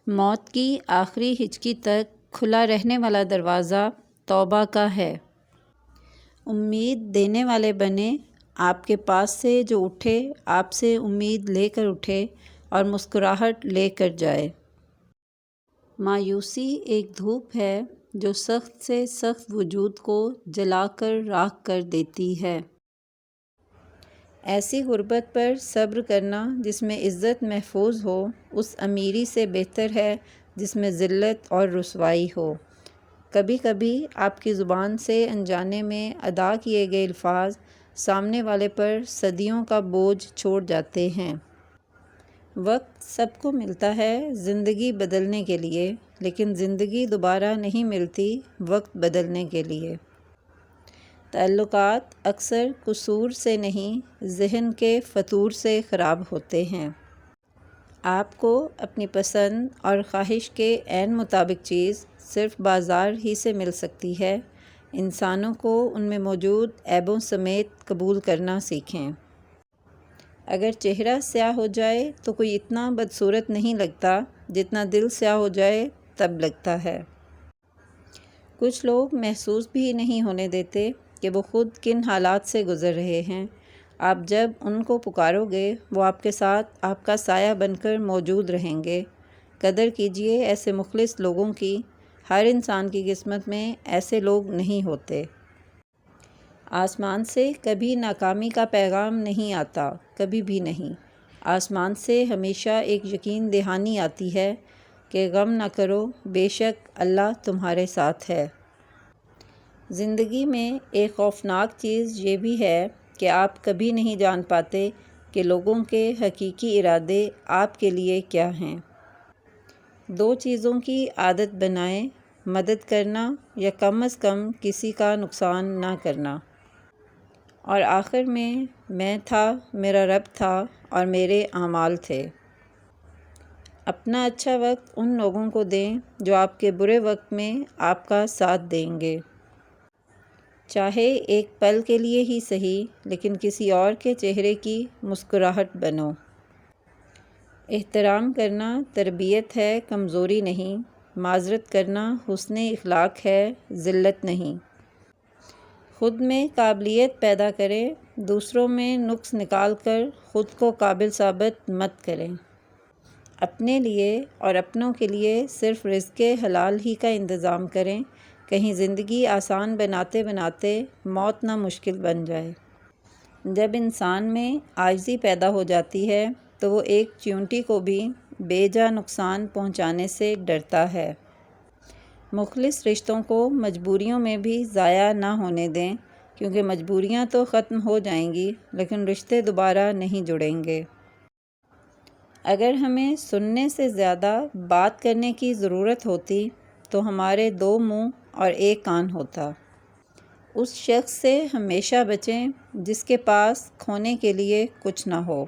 موت کی آخری ہچکی تک کھلا رہنے والا دروازہ توبہ کا ہے۔ امید دینے والے بنیں، آپ کے پاس سے جو اٹھے آپ سے امید لے کر اٹھے اور مسکراہٹ لے کر جائے۔ مایوسی ایک دھوپ ہے جو سخت سے سخت وجود کو جلا کر راکھ کر دیتی ہے۔ ایسی غربت پر صبر کرنا جس میں عزت محفوظ ہو اس امیری سے بہتر ہے جس میں ذلت اور رسوائی ہو۔ کبھی کبھی آپ کی زبان سے انجانے میں ادا کیے گئے الفاظ سامنے والے پر صدیوں کا بوجھ چھوڑ جاتے ہیں۔ وقت سب کو ملتا ہے زندگی بدلنے کے لیے، لیکن زندگی دوبارہ نہیں ملتی وقت بدلنے کے لیے۔ تعلقات اکثر قصور سے نہیں، ذہن کے فتور سے خراب ہوتے ہیں۔ آپ کو اپنی پسند اور خواہش کے عین مطابق چیز صرف بازار ہی سے مل سکتی ہے۔ انسانوں کو ان میں موجود عیبوں سمیت قبول کرنا سیکھیں۔ اگر چہرہ سیاہ ہو جائے تو کوئی اتنا بدصورت نہیں لگتا جتنا دل سیاہ ہو جائے تب لگتا ہے۔ کچھ لوگ محسوس بھی نہیں ہونے دیتے کہ وہ خود کن حالات سے گزر رہے ہیں۔ آپ جب ان کو پکارو گے وہ آپ کے ساتھ آپ کا سایہ بن کر موجود رہیں گے۔ قدر کیجیے ایسے مخلص لوگوں کی، ہر انسان کی قسمت میں ایسے لوگ نہیں ہوتے۔ آسمان سے کبھی ناکامی کا پیغام نہیں آتا، کبھی بھی نہیں۔ آسمان سے ہمیشہ ایک یقین دہانی آتی ہے کہ غم نہ کرو، بے شک اللہ تمہارے ساتھ ہے۔ زندگی میں ایک خوفناک چیز یہ بھی ہے کہ آپ کبھی نہیں جان پاتے کہ لوگوں کے حقیقی ارادے آپ کے لیے کیا ہیں۔ دو چیزوں کی عادت بنائیں، مدد کرنا یا کم از کم کسی کا نقصان نہ کرنا۔ اور آخر میں تھا، میرا رب تھا اور میرے اعمال تھے۔ اپنا اچھا وقت ان لوگوں کو دیں جو آپ کے برے وقت میں آپ کا ساتھ دیں گے۔ چاہے ایک پل کے لیے ہی صحیح، لیکن کسی اور کے چہرے کی مسکراہٹ بنو۔ احترام کرنا تربیت ہے، کمزوری نہیں۔ معذرت کرنا حسن اخلاق ہے، ذلت نہیں۔ خود میں قابلیت پیدا کریں، دوسروں میں نقص نکال کر خود کو قابل ثابت مت کریں۔ اپنے لیے اور اپنوں کے لیے صرف رزق حلال ہی کا انتظام کریں، کہیں زندگی آسان بناتے بناتے موت نہ مشکل بن جائے۔ جب انسان میں عاجزی پیدا ہو جاتی ہے تو وہ ایک چیونٹی کو بھی بے جا نقصان پہنچانے سے ڈرتا ہے۔ مخلص رشتوں کو مجبوریوں میں بھی ضائع نہ ہونے دیں، کیونکہ مجبوریاں تو ختم ہو جائیں گی لیکن رشتے دوبارہ نہیں جڑیں گے۔ اگر ہمیں سننے سے زیادہ بات کرنے کی ضرورت ہوتی تو ہمارے دو منہ اور ایک کان ہوتا۔ اس شخص سے ہمیشہ بچیں جس کے پاس کھونے کے لیے کچھ نہ ہو۔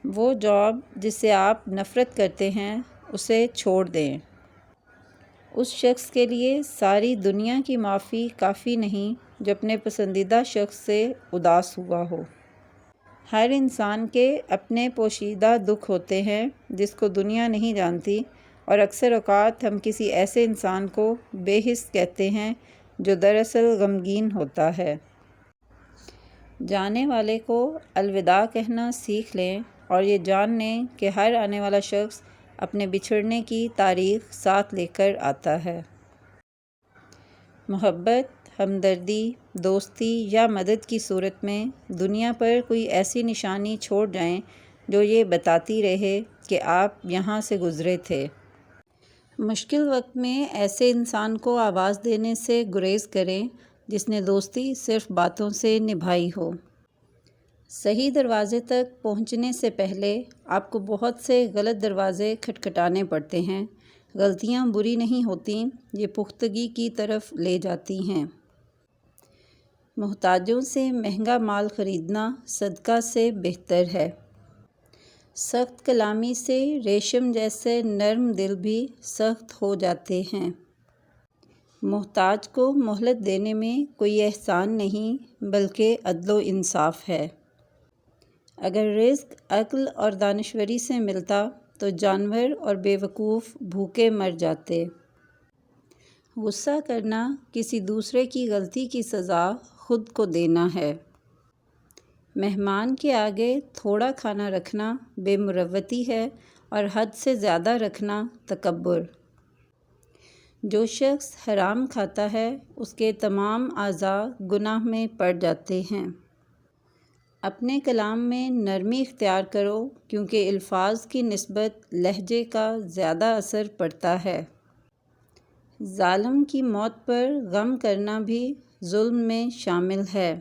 وہ جاب جس سے آپ نفرت کرتے ہیں اسے چھوڑ دیں۔ اس شخص کے لیے ساری دنیا کی معافی کافی نہیں جو اپنے پسندیدہ شخص سے اداس ہوا ہو۔ ہر انسان کے اپنے پوشیدہ دکھ ہوتے ہیں جس کو دنیا نہیں جانتی، اور اکثر اوقات ہم کسی ایسے انسان کو بے حس کہتے ہیں جو دراصل غمگین ہوتا ہے۔ جانے والے کو الوداع کہنا سیکھ لیں اور یہ جان لیں کہ ہر آنے والا شخص اپنے بچھڑنے کی تاریخ ساتھ لے کر آتا ہے۔ محبت، ہمدردی، دوستی یا مدد کی صورت میں دنیا پر کوئی ایسی نشانی چھوڑ جائیں جو یہ بتاتی رہے کہ آپ یہاں سے گزرے تھے۔ مشکل وقت میں ایسے انسان کو آواز دینے سے گریز کریں جس نے دوستی صرف باتوں سے نبھائی ہو۔ صحیح دروازے تک پہنچنے سے پہلے آپ کو بہت سے غلط دروازے کھٹکھٹانے پڑتے ہیں۔ غلطیاں بری نہیں ہوتیں، یہ پختگی کی طرف لے جاتی ہیں۔ محتاجوں سے مہنگا مال خریدنا صدقہ سے بہتر ہے۔ سخت کلامی سے ریشم جیسے نرم دل بھی سخت ہو جاتے ہیں۔ محتاج کو مہلت دینے میں کوئی احسان نہیں بلکہ عدل و انصاف ہے۔ اگر رزق عقل اور دانشوری سے ملتا تو جانور اور بیوقوف بھوکے مر جاتے۔ غصہ کرنا کسی دوسرے کی غلطی کی سزا خود کو دینا ہے۔ مہمان کے آگے تھوڑا کھانا رکھنا بے مروتی ہے اور حد سے زیادہ رکھنا تکبر۔ جو شخص حرام کھاتا ہے اس کے تمام اعضاء گناہ میں پڑ جاتے ہیں۔ اپنے کلام میں نرمی اختیار کرو کیونکہ الفاظ کی نسبت لہجے کا زیادہ اثر پڑتا ہے۔ ظالم کی موت پر غم کرنا بھی ظلم میں شامل ہے۔